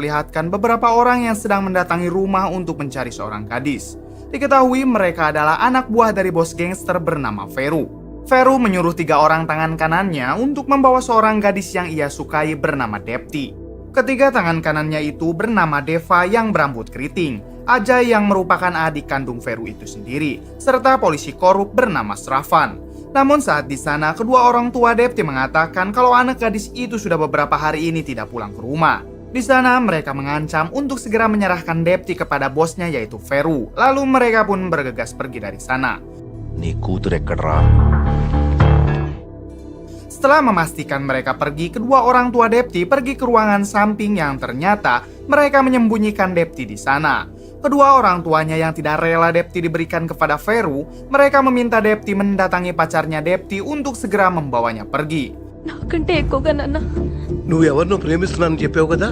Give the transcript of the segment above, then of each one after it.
memperlihatkan beberapa orang yang sedang mendatangi rumah untuk mencari seorang gadis. Diketahui mereka adalah anak buah dari bos gangster bernama Veru. Veru menyuruh 3 orang tangan kanannya untuk membawa seorang gadis yang ia sukai bernama Depti. Ketiga tangan kanannya itu bernama Deva yang berambut keriting, Ajay yang merupakan adik kandung Veru itu sendiri, serta polisi korup bernama Sravan. Namun saat di sana, kedua orang tua Depti mengatakan kalau anak gadis itu sudah beberapa hari ini tidak pulang ke rumah. Di sana mereka mengancam untuk segera menyerahkan Depti kepada bosnya yaitu Veru. Lalu mereka pun bergegas pergi dari sana. నీ కూతురు ఎక్కడ్రా? Setelah memastikan mereka pergi, kedua orang tua Depti pergi ke ruangan samping yang ternyata mereka menyembunyikan Depti di sana. Kedua orang tuanya yang tidak rela Depti diberikan kepada Veru, mereka meminta Depti mendatangi pacarnya Depti untuk segera membawanya pergi. నాకంటే ఎక్కువగా నాన్న నువ్వు ఎవరినో ప్రేమిస్తున్నానని చెప్పావు కదా?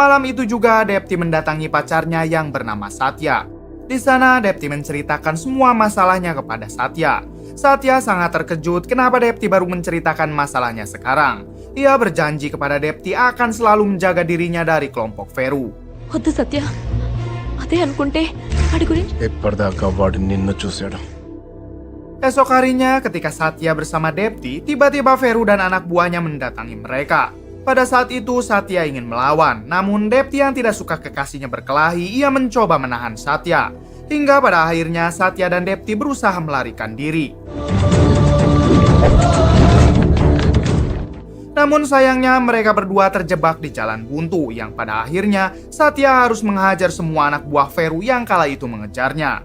Malam itu juga Depti mendatangi pacarnya yang bernama Satya. Di sana Depti menceritakan semua masalahnya kepada Satya. Satya sangat terkejut kenapa Depti baru menceritakan masalahnya sekarang. Ia berjanji kepada Depti akan selalu menjaga dirinya dari kelompok Veru. వద్దు సత్య అదే అనుకుంటే వాడి గురించి ఎప్పటిదాకా వాడు నిన్ను చూశాడు. Esok harinya ketika Satya bersama Depti, tiba-tiba Veru dan anak buahnya mendatangi mereka. Pada saat itu Satya ingin melawan, namun Depti yang tidak suka kekasihnya berkelahi, ia mencoba menahan Satya. Hingga pada akhirnya Satya dan Depti berusaha melarikan diri. Namun sayangnya mereka berdua terjebak di jalan buntu yang pada akhirnya Satya harus menghajar semua anak buah Veru yang kala itu mengejarnya.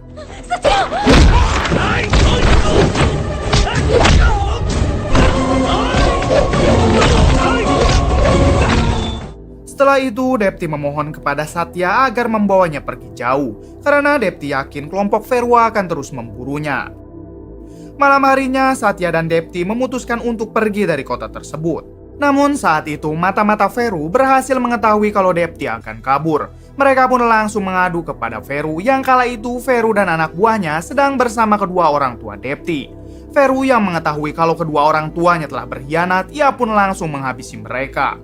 Setelah itu Depti memohon kepada Satya agar membawanya pergi jauh karena Depti yakin kelompok Veru akan terus memburunya. Malam harinya Satya dan Depti memutuskan untuk pergi dari kota tersebut. Namun saat itu mata-mata Veru berhasil mengetahui kalau Depti akan kabur. Mereka pun langsung mengadu kepada Veru yang kala itu Veru dan anak buahnya sedang bersama kedua orang tua Depti. Veru yang mengetahui kalau kedua orang tuanya telah berkhianat, ia pun langsung menghabisi mereka.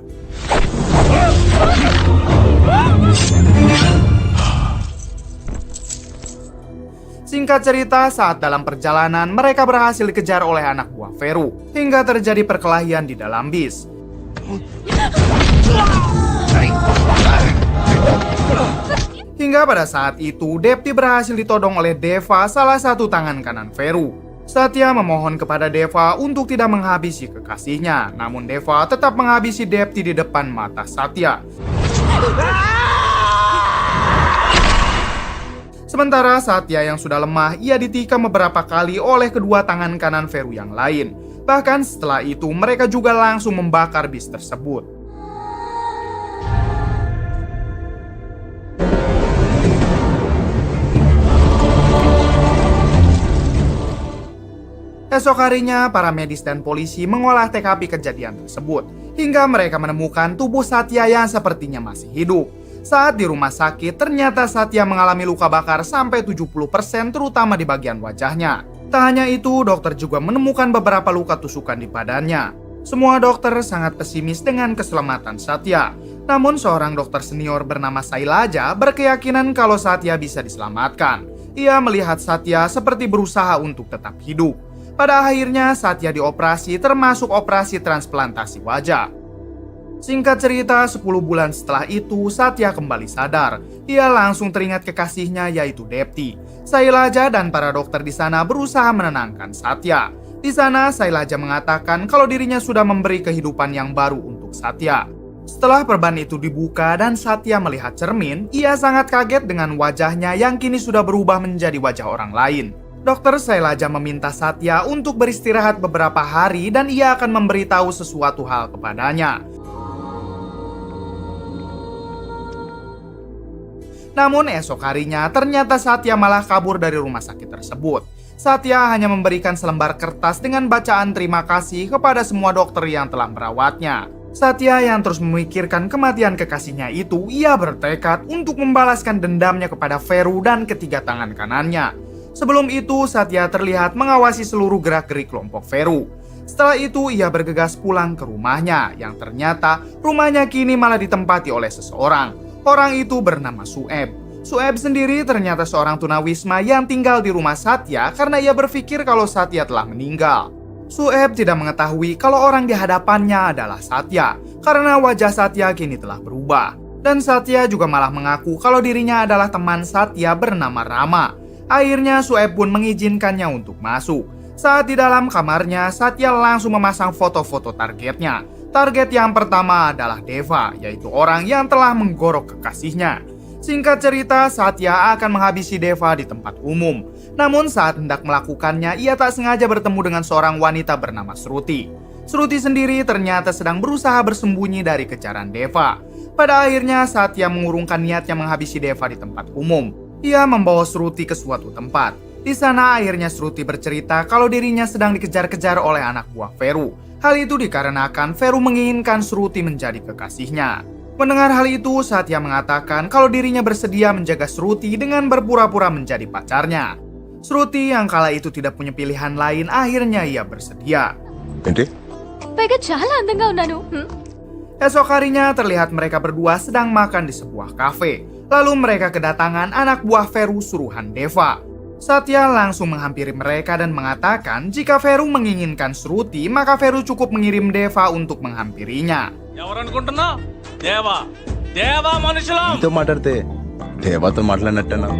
Singkat cerita, saat dalam perjalanan, mereka berhasil dikejar oleh anak buah Veru, hingga terjadi perkelahian di dalam bis. Hingga pada saat itu, Depti berhasil ditodong oleh Deva, salah satu tangan kanan Veru. Satya memohon kepada Deva untuk tidak menghabisi kekasihnya, namun Deva tetap menghabisi Depti di depan mata Satya. Sementara Satya yang sudah lemah, ia ditikam beberapa kali oleh kedua tangan kanan Veru yang lain. Bahkan setelah itu mereka juga langsung membakar bis tersebut. Esok harinya para medis dan polisi mengolah TKP kejadian tersebut hingga mereka menemukan tubuh Satya yang sepertinya masih hidup. Saat di rumah sakit, ternyata Satya mengalami luka bakar sampai 70% terutama di bagian wajahnya. Tak hanya itu, dokter juga menemukan beberapa luka tusukan di badannya. Semua dokter sangat pesimis dengan keselamatan Satya. Namun seorang dokter senior bernama Sailaja berkeyakinan kalau Satya bisa diselamatkan. Ia melihat Satya seperti berusaha untuk tetap hidup. Pada akhirnya Satya dioperasi termasuk operasi transplantasi wajah. Singkat cerita, 10 bulan setelah itu, Satya kembali sadar. Ia langsung teringat kekasihnya yaitu Depti. Sailaja dan para dokter di sana berusaha menenangkan Satya. Di sana, Sailaja mengatakan kalau dirinya sudah memberi kehidupan yang baru untuk Satya. Setelah perban itu dibuka dan Satya melihat cermin, ia sangat kaget dengan wajahnya yang kini sudah berubah menjadi wajah orang lain. Dokter Sailaja meminta Satya untuk beristirahat beberapa hari dan ia akan memberitahu sesuatu hal kepadanya. Namun esok harinya ternyata Satya malah kabur dari rumah sakit tersebut. Satya hanya memberikan selembar kertas dengan bacaan terima kasih kepada semua dokter yang telah merawatnya. Satya yang terus memikirkan kematian kekasihnya itu, ia bertekad untuk membalaskan dendamnya kepada Veru dan ketiga tangan kanannya. Sebelum itu, Satya terlihat mengawasi seluruh gerak-gerik kelompok Veru. Setelah itu ia bergegas pulang ke rumahnya, yang ternyata rumahnya kini malah ditempati oleh seseorang. Orang itu bernama Sueb. Sueb sendiri ternyata seorang tunawisma yang tinggal di rumah Satya karena ia berpikir kalau Satya telah meninggal. Sueb tidak mengetahui kalau orang di hadapannya adalah Satya, karena wajah Satya kini telah berubah. Dan Satya juga malah mengaku kalau dirinya adalah teman Satya bernama Rama. Akhirnya Sueb pun mengizinkannya untuk masuk. Saat di dalam kamarnya, Satya langsung memasang foto-foto targetnya. Target yang pertama adalah Deva, yaitu orang yang telah menggorok kekasihnya. Singkat cerita, Satya akan menghabisi Deva di tempat umum. Namun saat hendak melakukannya, ia tak sengaja bertemu dengan seorang wanita bernama Shruti. Shruti sendiri ternyata sedang berusaha bersembunyi dari kejaran Deva. Pada akhirnya, Satya mengurungkan niatnya menghabisi Deva di tempat umum. Ia membawa Shruti ke suatu tempat. Di sana akhirnya Shruti bercerita kalau dirinya sedang dikejar-kejar oleh anak buah Veru. Hal itu dikarenakan Veru menginginkan Shruti menjadi kekasihnya. Mendengar hal itu, Satya mengatakan kalau dirinya bersedia menjaga Shruti dengan berpura-pura menjadi pacarnya. Shruti yang kala itu tidak punya pilihan lain, akhirnya ia bersedia. ఏంటి పైగా చాలా అందంగా ఉన్నాను. Esok harinya terlihat mereka berdua sedang makan di sebuah kafe. Lalu mereka kedatangan anak buah Veru suruhan Deva. Satya langsung menghampiri mereka dan mengatakan jika Veru menginginkan Shruti, maka Veru cukup mengirim Deva untuk menghampirinya. ఎవరనుకుంటున్నావు దేవా దేవా మనుషులం నీతో మాట్లాడితే దేవాతో మాట్లాడినట్టేనా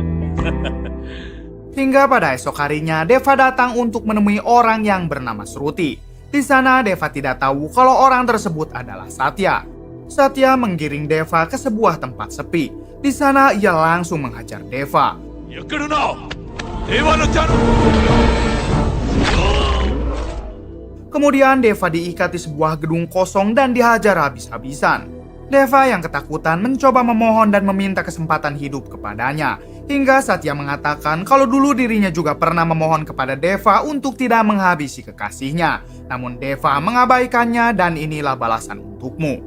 Hingga pada esok harinya, Deva datang untuk menemui orang yang bernama Shruti. Di sana Deva tidak tahu kalau orang tersebut adalah Satya. Satya menggiring Deva ke sebuah tempat sepi. Di sana ia langsung menghajar Deva. ఎక్కడున్నావు దేవాను వచ్చాను Kemudian Deva diikat di sebuah gedung kosong dan dihajar habis-habisan. Deva yang ketakutan mencoba memohon dan meminta kesempatan hidup kepadanya. Hingga Satya mengatakan kalau dulu dirinya juga pernah memohon kepada Deva untuk tidak menghabisi kekasihnya. Namun Deva mengabaikannya dan inilah balasan untukmu.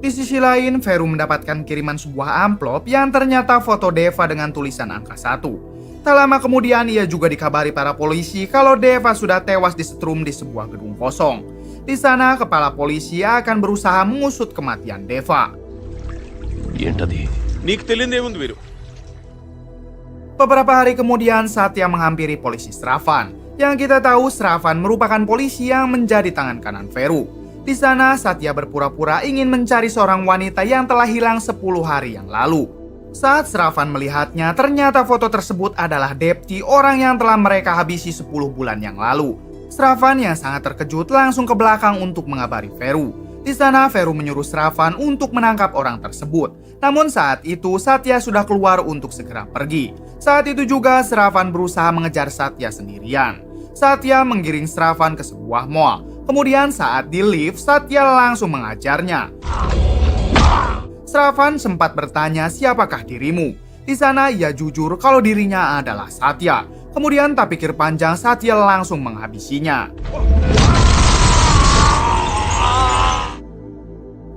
Di sisi lain, Veru mendapatkan kiriman sebuah amplop yang ternyata foto Deva dengan tulisan angka 1. Tak lama kemudian ia juga dikabari para polisi kalau Deva sudah tewas disetrum di sebuah gedung kosong. Di sana kepala polisi akan berusaha mengusut kematian Deva. ఏంటది నీకు తెలియదేముంది వీరు Beberapa hari kemudian Satya menghampiri polisi Sravan. Yang kita tahu Sravan merupakan polisi yang menjadi tangan kanan Veru. Di sana Satya berpura-pura ingin mencari seorang wanita yang telah hilang 10 hari yang lalu. Saat Sravan melihatnya, ternyata foto tersebut adalah Depti, orang yang telah mereka habisi 10 bulan yang lalu. Sravan yang sangat terkejut langsung ke belakang untuk mengabari Veru. Di sana Veru menyuruh Sravan untuk menangkap orang tersebut. Namun saat itu Satya sudah keluar untuk segera pergi. Saat itu juga Sravan berusaha mengejar Satya sendirian. Satya menggiring Sravan ke sebuah mall. Kemudian saat di lift, Satya langsung mengajarnya. Sravan sempat bertanya siapakah dirimu. Di sana ia jujur kalau dirinya adalah Satya. Kemudian tak pikir panjang Satya langsung menghabisinya.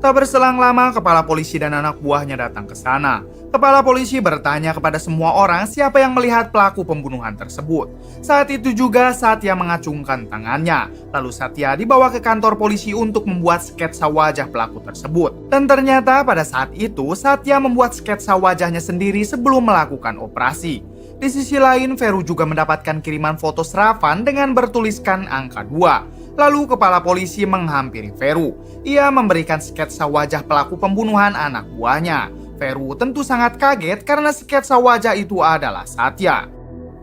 Tak berselang lama kepala polisi dan anak buahnya datang ke sana. Kepala polisi bertanya kepada semua orang siapa yang melihat pelaku pembunuhan tersebut. Saat itu juga Satya mengacungkan tangannya. Lalu Satya dibawa ke kantor polisi untuk membuat sketsa wajah pelaku tersebut. Dan ternyata pada saat itu Satya membuat sketsa wajahnya sendiri sebelum melakukan operasi. Di sisi lain, Veru juga mendapatkan kiriman foto Sravan dengan bertuliskan angka 2. Lalu kepala polisi menghampiri Veru. Ia memberikan sketsa wajah pelaku pembunuhan anak buahnya. Veru tentu sangat kaget karena sketsa wajah itu adalah Satya.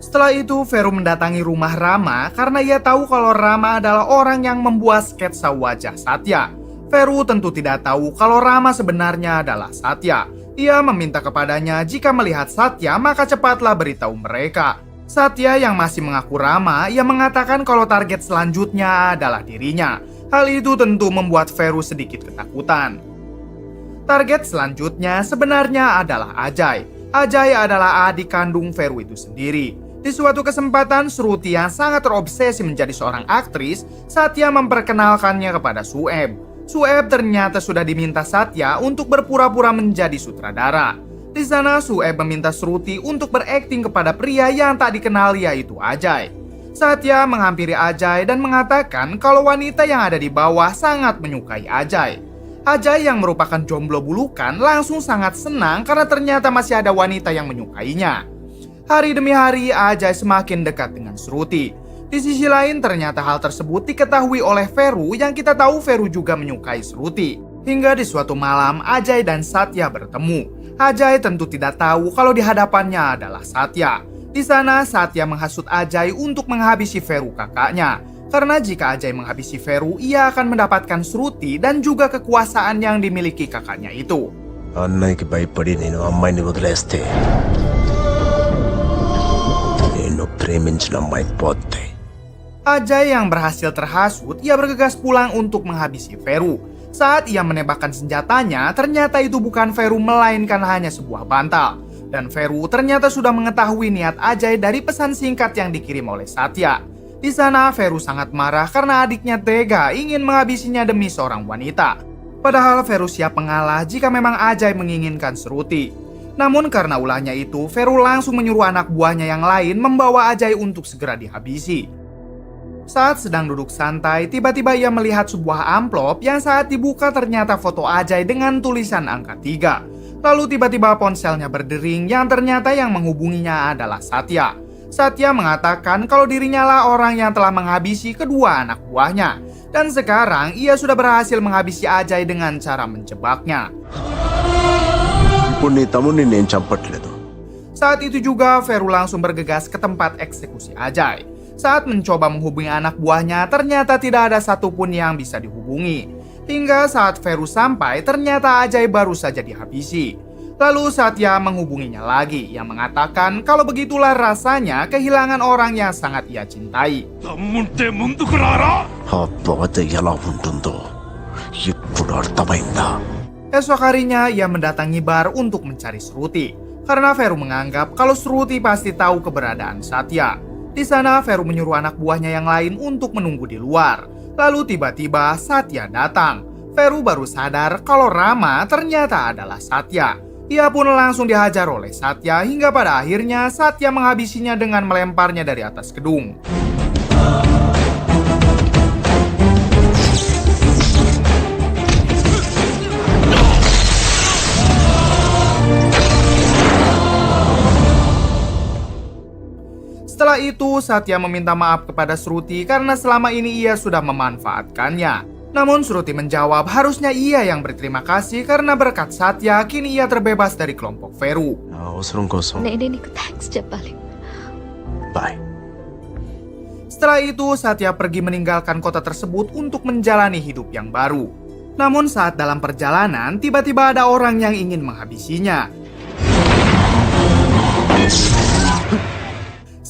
Setelah itu Veru mendatangi rumah Rama karena ia tahu kalau Rama adalah orang yang membuat sketsa wajah Satya. Veru tentu tidak tahu kalau Rama sebenarnya adalah Satya. Ia meminta kepadanya jika melihat Satya maka cepatlah beritahu mereka. Satya yang masih mengaku Rama, ia mengatakan kalau target selanjutnya adalah dirinya. Hal itu tentu membuat Veru sedikit ketakutan. Target selanjutnya sebenarnya adalah Ajay. Ajay adalah adik kandung Veru itu sendiri. Di suatu kesempatan, Shruti yang sangat terobsesi menjadi seorang aktris, Satya memperkenalkannya kepada Sueb. Sueb ternyata sudah diminta Satya untuk berpura-pura menjadi sutradara. Di sana Sueb meminta Shruti untuk berakting kepada pria yang tak dikenal yaitu Ajay. Satya menghampiri Ajay dan mengatakan kalau wanita yang ada di bawah sangat menyukai Ajay. Ajay yang merupakan jomblo bulukan langsung sangat senang karena ternyata masih ada wanita yang menyukainya. Hari demi hari Ajay semakin dekat dengan Shruti. Di sisi lain ternyata hal tersebut diketahui oleh Veru yang kita tahu Veru juga menyukai Shruti. Hingga di suatu malam Ajay dan Satya bertemu. Ajay tentu tidak tahu kalau di hadapannya adalah Satya. Di sana Satya menghasut Ajay untuk menghabisi Veru kakaknya. Karena jika Ajay menghabisi Veru, ia akan mendapatkan Shruti dan juga kekuasaan yang dimiliki kakaknya itu. అన్నయ్యకి భయపడి నేను అమ్మాయిని వదిలేస్తే నేను ప్రేమించిన అమ్మాయి పోతే Ajay yang berhasil terhasut, ia bergegas pulang untuk menghabisi Veru. Saat ia menembakkan senjatanya, ternyata itu bukan Veru melainkan hanya sebuah bantal. Dan Veru ternyata sudah mengetahui niat Ajay dari pesan singkat yang dikirim oleh Satya. Di sana Veru sangat marah karena adiknya tega ingin menghabisinya demi seorang wanita. Padahal Veru siap mengalah jika memang Ajay menginginkan Shruti. Namun karena ulahnya itu, Veru langsung menyuruh anak buahnya yang lain membawa Ajay untuk segera dihabisi. Saat sedang duduk santai, tiba-tiba ia melihat sebuah amplop yang saat dibuka ternyata foto Ajay dengan tulisan angka 3. Lalu tiba-tiba ponselnya berdering yang ternyata yang menghubunginya adalah Satya. Satya mengatakan kalau dirinya lah orang yang telah menghabisi kedua anak buahnya. Dan sekarang ia sudah berhasil menghabisi Ajay dengan cara menjebaknya. ఇప్పుడు నీ తమ్ముడిని నేను చంపట్లేదు. Saat itu juga Veru langsung bergegas ke tempat eksekusi Ajay. Saat mencoba menghubungi anak buahnya, ternyata tidak ada satupun yang bisa dihubungi. Hingga saat Veru sampai, ternyata Ajay baru saja dihabisi. Lalu Satya menghubunginya lagi, yang mengatakan kalau begitulah rasanya kehilangan orang yang sangat ia cintai. దమ్ముంటే ముందుకు రారా ఆ బాధ ఎలా ఉంటుందో ఇప్పుడు అర్థమైందా? Esok harinya ia mendatangi bar untuk mencari Shruti. Karena Veru menganggap kalau Shruti pasti tahu keberadaan Satya. Di sana Veru menyuruh anak buahnya yang lain untuk menunggu di luar. Lalu tiba-tiba Satya datang. Veru baru sadar kalau Rama ternyata adalah Satya. Ia pun langsung dihajar oleh Satya hingga pada akhirnya Satya menghabisinya dengan melemparnya dari atas gedung. Setelah itu, Satya meminta maaf kepada Shruti karena selama ini ia sudah memanfaatkannya. Namun Shruti menjawab harusnya ia yang berterima kasih karena berkat Satya kini ia terbebas dari kelompok Veru. నా అవసరం కోసం నేనే నీకు థ్యాంక్స్ చెప్పాలి. Bye. Setelah itu, Satya pergi meninggalkan kota tersebut untuk menjalani hidup yang baru. Namun saat dalam perjalanan, tiba-tiba ada orang yang ingin menghabisinya.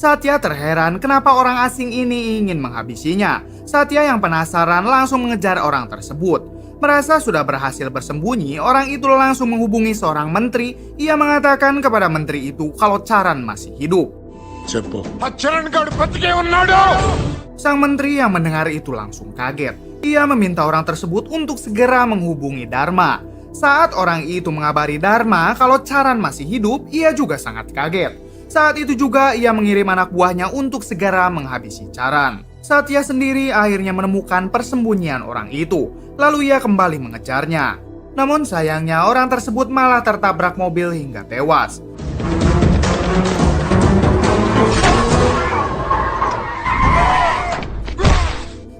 Satya terheran kenapa orang asing ini ingin menghabisinya. Satya yang penasaran langsung mengejar orang tersebut. Merasa sudah berhasil bersembunyi, orang itu langsung menghubungi seorang menteri. Ia mengatakan kepada menteri itu kalau Charan masih hidup. చెప్పు. Sang menteri yang mendengar itu langsung kaget. Ia meminta orang tersebut untuk segera menghubungi Dharma. Saat orang itu mengabari Dharma kalau Charan masih hidup, ia juga sangat kaget. Saat itu juga ia mengirim anak buahnya untuk segera menghabisi Charan. Satya sendiri akhirnya menemukan persembunyian orang itu. Lalu ia kembali mengejarnya. Namun sayangnya orang tersebut malah tertabrak mobil hingga tewas.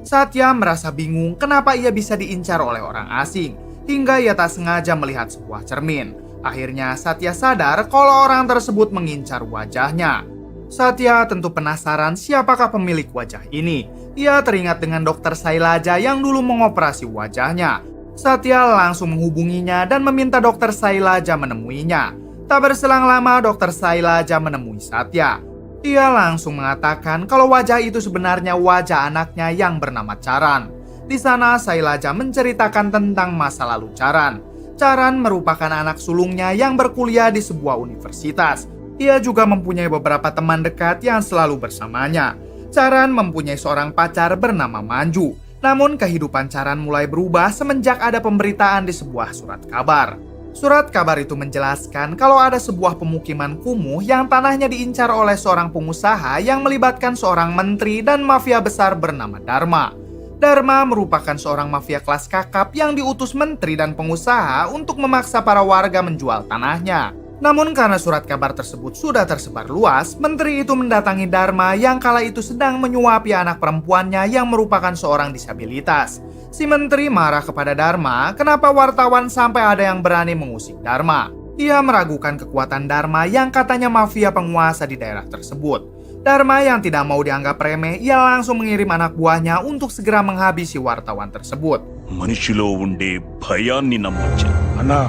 Satya merasa bingung kenapa ia bisa diincar oleh orang asing. Hingga ia tak sengaja melihat sebuah cermin. Akhirnya Satya sadar kalau orang tersebut mengincar wajahnya. Satya tentu penasaran siapakah pemilik wajah ini. Ia teringat dengan dokter Sailaja yang dulu mengoperasi wajahnya. Satya langsung menghubunginya dan meminta dokter Sailaja menemuinya. Tak berselang lama dokter Sailaja menemui Satya. Ia langsung mengatakan kalau wajah itu sebenarnya wajah anaknya yang bernama Charan. Di sana Sailaja menceritakan tentang masa lalu Charan. Charan merupakan anak sulungnya yang berkuliah di sebuah universitas. Ia juga mempunyai beberapa teman dekat yang selalu bersamanya. Charan mempunyai seorang pacar bernama Manju. Namun kehidupan Charan mulai berubah semenjak ada pemberitaan di sebuah surat kabar. Surat kabar itu menjelaskan kalau ada sebuah pemukiman kumuh yang tanahnya diincar oleh seorang pengusaha yang melibatkan seorang menteri dan mafia besar bernama Dharma. Dharma merupakan seorang mafia kelas kakap yang diutus menteri dan pengusaha untuk memaksa para warga menjual tanahnya. Namun karena surat kabar tersebut sudah tersebar luas, menteri itu mendatangi Dharma yang kala itu sedang menyuapi anak perempuannya yang merupakan seorang disabilitas. Si menteri marah kepada Dharma, kenapa wartawan sampai ada yang berani mengusik Dharma. Ia meragukan kekuatan Dharma yang katanya mafia penguasa di daerah tersebut. Dharma yang tidak mau dianggap remeh, ia langsung mengirim anak buahnya untuk segera menghabisi wartawan tersebut. మనిషిలో ఉండే భయాన్ని నమ్మొచ్చు అన్నా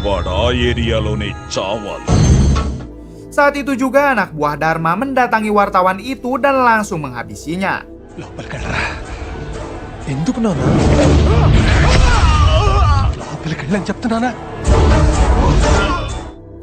వాడు ఆ ఏరియాలోనే చావాలి. Saat itu juga anak buah Dharma mendatangi wartawan itu dan langsung menghabisinya. లోపలికి వెళ్ళరా ఎందుకు నాన్న లోపలికి వెళ్ళని చెప్తున్నానా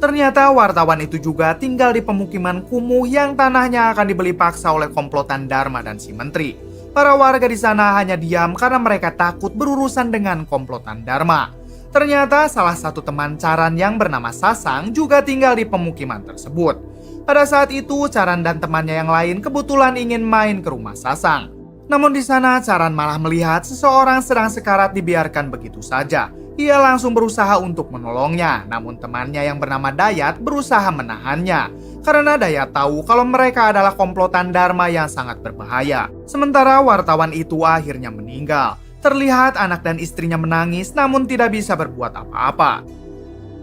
Ternyata wartawan itu juga tinggal di pemukiman kumuh yang tanahnya akan dibeli paksa oleh komplotan Dharma dan si menteri. Para warga di sana hanya diam karena mereka takut berurusan dengan komplotan Dharma. Ternyata salah satu teman Charan yang bernama Sasang juga tinggal di pemukiman tersebut. Pada saat itu Charan dan temannya yang lain kebetulan ingin main ke rumah Sasang. Namun di sana Charan malah melihat seseorang sedang sekarat dibiarkan begitu saja. Ia langsung berusaha untuk menolongnya, namun temannya yang bernama Dayat berusaha menahannya. Karena Dayat tahu kalau mereka adalah komplotan Dharma yang sangat berbahaya. Sementara wartawan itu akhirnya meninggal. Terlihat anak dan istrinya menangis namun tidak bisa berbuat apa-apa.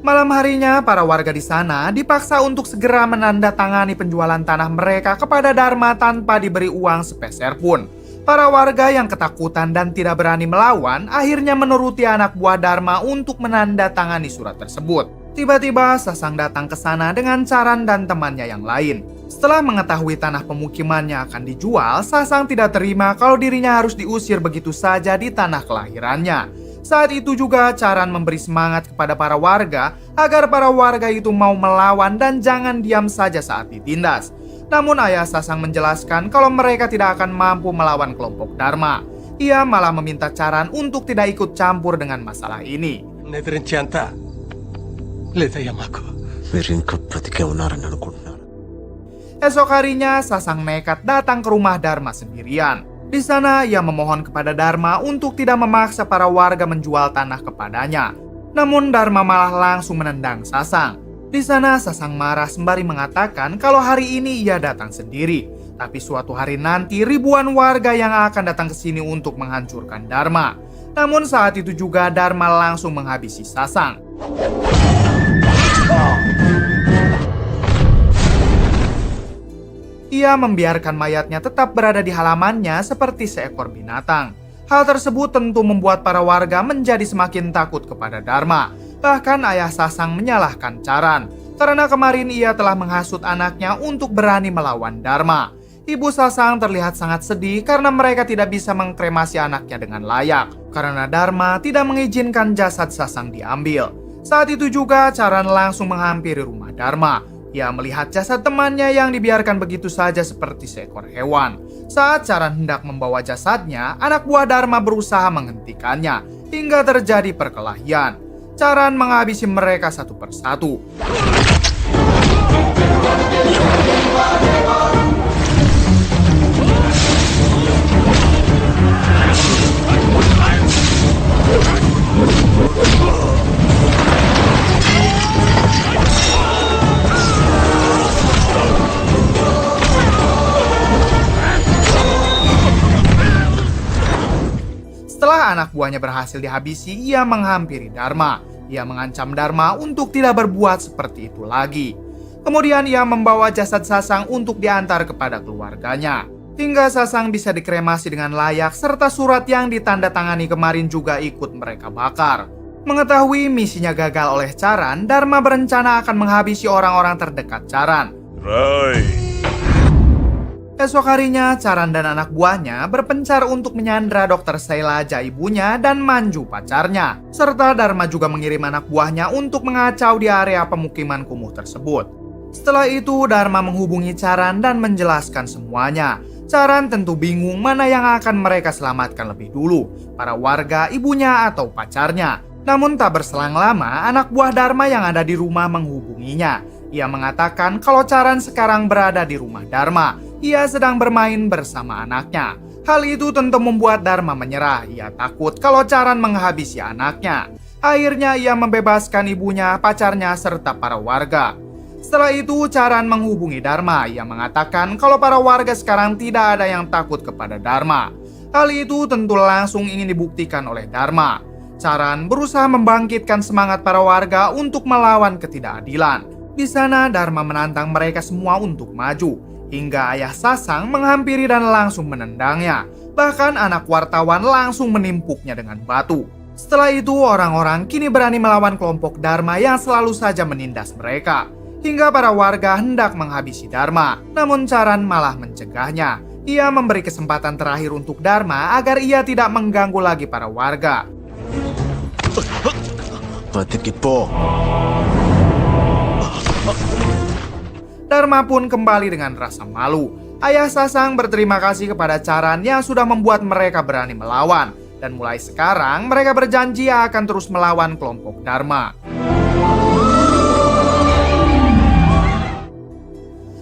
Malam harinya, para warga di sana dipaksa untuk segera menandatangani penjualan tanah mereka kepada Dharma tanpa diberi uang sepeser pun. Para warga yang ketakutan dan tidak berani melawan akhirnya menuruti anak buah Dharma untuk menandatangani surat tersebut. Tiba-tiba Sasang datang ke sana dengan Charan dan temannya yang lain. Setelah mengetahui tanah pemukimannya akan dijual, Sasang tidak terima kalau dirinya harus diusir begitu saja di tanah kelahirannya. Saat itu juga Charan memberi semangat kepada para warga agar para warga itu mau melawan dan jangan diam saja saat ditindas. Namun ayah Sasang menjelaskan kalau mereka tidak akan mampu melawan kelompok Dharma. Ia malah meminta Charan untuk tidak ikut campur dengan masalah ini. ఎదిరించి అంత లేదయ్యా మాకు మీరు ఇంకా బ్రతికే ఉన్నారని అనుకుంటున్నారు. Esok harinya Sasang nekat datang ke rumah Dharma sendirian. Di sana ia memohon kepada Dharma untuk tidak memaksa para warga menjual tanah kepadanya. Namun Dharma malah langsung menendang Sasang. Di sana Sasang marah sembari mengatakan kalau hari ini ia datang sendiri. Tapi suatu hari nanti ribuan warga yang akan datang ke sini untuk menghancurkan Dharma. Namun saat itu juga Dharma langsung menghabisi Sasang. Ia membiarkan mayatnya tetap berada di halamannya seperti seekor binatang. Hal tersebut tentu membuat para warga menjadi semakin takut kepada Dharma. Bahkan ayah Sasang menyalahkan Charan karena kemarin ia telah menghasut anaknya untuk berani melawan Dharma. Ibu Sasang terlihat sangat sedih karena mereka tidak bisa mengkremasi anaknya dengan layak karena Dharma tidak mengizinkan jasad Sasang diambil. Saat itu juga Charan langsung menghampiri rumah Dharma. Ia melihat jasad temannya yang dibiarkan begitu saja seperti seekor hewan. Saat Charan hendak membawa jasadnya, anak buah Dharma berusaha menghentikannya hingga terjadi perkelahian. Charan menghabisi mereka satu persatu. Setelah anak buahnya berhasil dihabisi, ia menghampiri Dharma. Ia mengancam Dharma untuk tidak berbuat seperti itu lagi. Kemudian ia membawa jasad Sasang untuk diantar kepada keluarganya. Hingga Sasang bisa dikremasi dengan layak serta surat yang ditandatangani kemarin juga ikut mereka bakar. Mengetahui misinya gagal oleh Charan, Dharma berencana akan menghabisi orang-orang terdekat Charan. Rai. Esok harinya, Charan dan anak buahnya berpencar untuk menyandra Dr. Sailaja ibunya dan Manju pacarnya. Serta Dharma juga mengirim anak buahnya untuk mengacau di area pemukiman kumuh tersebut. Setelah itu, Dharma menghubungi Charan dan menjelaskan semuanya. Caran tentu bingung mana yang akan mereka selamatkan lebih dulu, para warga, ibunya, atau pacarnya. Namun tak berselang lama, anak buah Dharma yang ada di rumah menghubunginya. Ia mengatakan kalau Caran sekarang berada di rumah Dharma. Ia sedang bermain bersama anaknya. Hal itu tentu membuat Dharma menyerah. Ia takut kalau Caran menghabisi anaknya. Akhirnya ia membebaskan ibunya, pacarnya, serta para warga. Setelah itu Caran menghubungi Dharma. Ia mengatakan kalau para warga sekarang tidak ada yang takut kepada Dharma. Hal itu tentu langsung ingin dibuktikan oleh Dharma. Caran berusaha membangkitkan semangat para warga untuk melawan ketidakadilan. Di sana Dharma menantang mereka semua untuk maju. Hingga ayah Sasang menghampiri dan langsung menendangnya. Bahkan anak wartawan langsung menimpuknya dengan batu. Setelah itu orang-orang kini berani melawan kelompok Dharma yang selalu saja menindas mereka. Hingga para warga hendak menghabisi Dharma. Namun Caran malah mencegahnya. Ia memberi kesempatan terakhir untuk Dharma agar ia tidak mengganggu lagi para warga. Patikipo. Dharma pun kembali dengan rasa malu. Ayah Sasang berterima kasih kepada Caran yang sudah membuat mereka berani melawan. Dan mulai sekarang mereka berjanji akan terus melawan kelompok Dharma.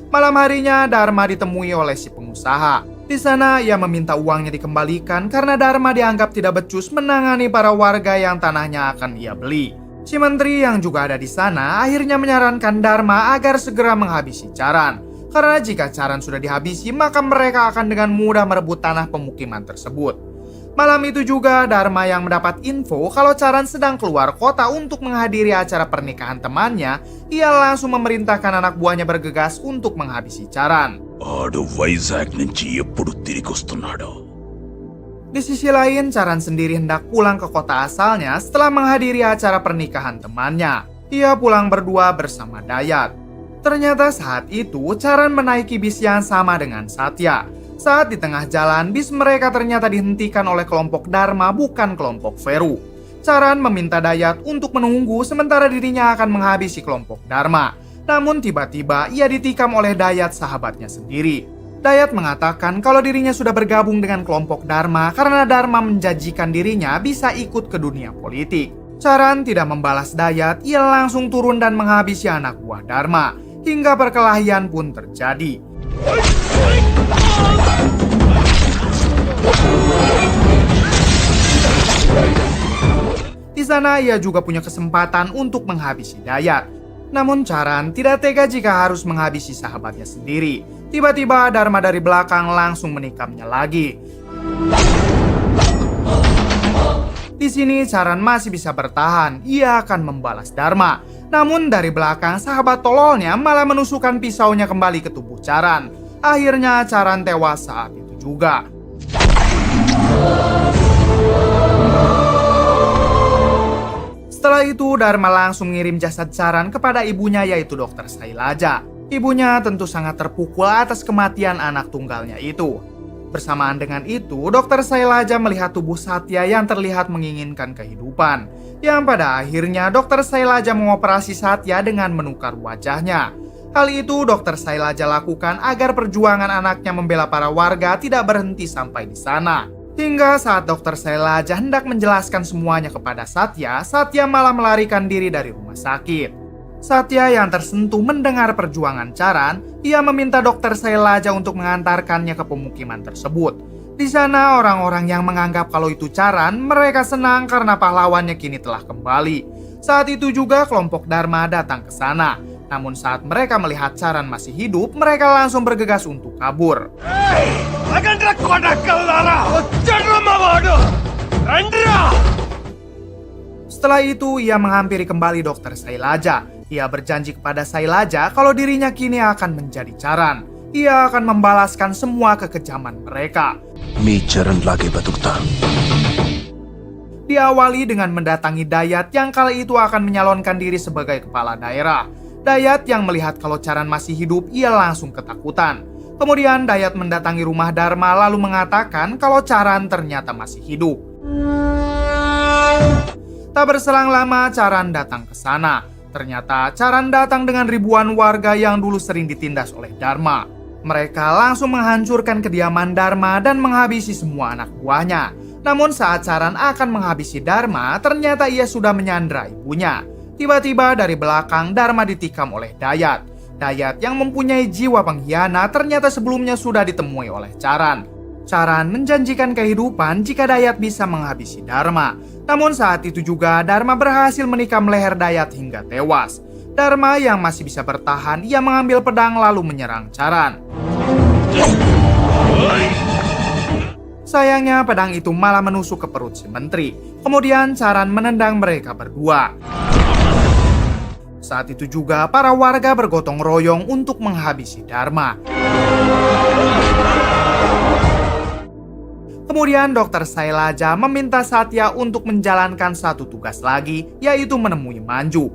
Malam harinya Dharma ditemui oleh si pengusaha. Di sana ia meminta uangnya dikembalikan karena Dharma dianggap tidak becus menangani para warga yang tanahnya akan ia beli. Si menteri yang juga ada di sana akhirnya menyarankan Dharma agar segera menghabisi Caran. Karena jika Caran sudah dihabisi, maka mereka akan dengan mudah merebut tanah pemukiman tersebut. Malam itu juga Dharma yang mendapat info kalau Caran sedang keluar kota untuk menghadiri acara pernikahan temannya. Ia langsung memerintahkan anak buahnya bergegas untuk menghabisi Caran. ఆడు వైజాగ్ నుంచి ఎప్పుడు తిరిగొస్తున్నాడో. Di sisi lain, Caran sendiri hendak pulang ke kota asalnya setelah menghadiri acara pernikahan temannya. Ia pulang berdua bersama Dayat. Ternyata saat itu Caran menaiki bis yang sama dengan Satya. Saat di tengah jalan, bis mereka ternyata dihentikan oleh kelompok Dharma, bukan kelompok Veru. Caran meminta Dayat untuk menunggu sementara dirinya akan menghabisi kelompok Dharma. Namun tiba-tiba ia ditikam oleh Dayat, sahabatnya sendiri. Dayat mengatakan kalau dirinya sudah bergabung dengan kelompok Dharma karena Dharma menjanjikan dirinya bisa ikut ke dunia politik. Caran tidak membalas Dayat, ia langsung turun dan menghabisi anak buah Dharma. Hingga perkelahian pun terjadi. Di sana ia juga punya kesempatan untuk menghabisi Dayat. Namun Caran tidak tega jika harus menghabisi sahabatnya sendiri. Tiba-tiba Dharma dari belakang langsung menikamnya lagi. Di sini Caran masih bisa bertahan, ia akan membalas Dharma. Namun dari belakang sahabat tololnya malah menusukkan pisaunya kembali ke tubuh Caran. Akhirnya Caran tewas saat itu juga. Setelah itu Dharma langsung mengirim jasad Caran kepada ibunya yaitu Dr. Sailaja. Ibunya tentu sangat terpukul atas kematian anak tunggalnya itu. Bersamaan dengan itu, Dr. Sailaja melihat tubuh Satya yang terlihat menginginkan kehidupan. Yang pada akhirnya Dr. Sailaja mengoperasi Satya dengan menukar wajahnya. Hal itu Dr. Sailaja lakukan agar perjuangan anaknya membela para warga tidak berhenti sampai di sana. Hingga saat Dr. Sailaja hendak menjelaskan semuanya kepada Satya, Satya malah melarikan diri dari rumah sakit. Satya yang tersentuh mendengar perjuangan Caran, ia meminta Dr. Sailaja untuk mengantarkannya ke pemukiman tersebut. Di sana orang-orang yang menganggap kalau itu Caran, mereka senang karena pahlawannya kini telah kembali. Saat itu juga kelompok Dharma datang ke sana. Namun saat mereka melihat Caran masih hidup, mereka langsung bergegas untuk kabur. Setelah itu ia menghampiri kembali Dr. Sailaja. Ia berjanji kepada Sailaja kalau dirinya kini akan menjadi Caran. Ia akan membalaskan semua kekejaman mereka. Mi Caran lagi batukta. Diawali dengan mendatangi Dayat yang kali itu akan menyalonkan diri sebagai kepala daerah. Dayat yang melihat kalau Caran masih hidup, ia langsung ketakutan. Kemudian Dayat mendatangi rumah Dharma lalu mengatakan kalau Caran ternyata masih hidup. Tak berselang lama Caran datang ke sana. Ternyata Caran datang dengan ribuan warga yang dulu sering ditindas oleh Dharma. Mereka langsung menghancurkan kediaman Dharma dan menghabisi semua anak buahnya. Namun saat Charan akan menghabisi Dharma, ternyata ia sudah menyandra ibunya. Tiba-tiba dari belakang Dharma ditikam oleh Dayat. Dayat yang mempunyai jiwa pengkhianat ternyata sebelumnya sudah ditemui oleh Charan. Charan menjanjikan kehidupan jika Dayat bisa menghabisi Dharma. Namun saat itu juga Dharma berhasil menikam leher Dayat hingga tewas. Dharma yang masih bisa bertahan, ia mengambil pedang lalu menyerang Charan. Sayangnya pedang itu malah menusuk ke perut si menteri. Kemudian Charan menendang mereka berdua. Saat itu juga para warga bergotong royong untuk menghabisi Dharma. Kemudian Dr. Sailaja meminta Satya untuk menjalankan satu tugas lagi, yaitu menemui Manju.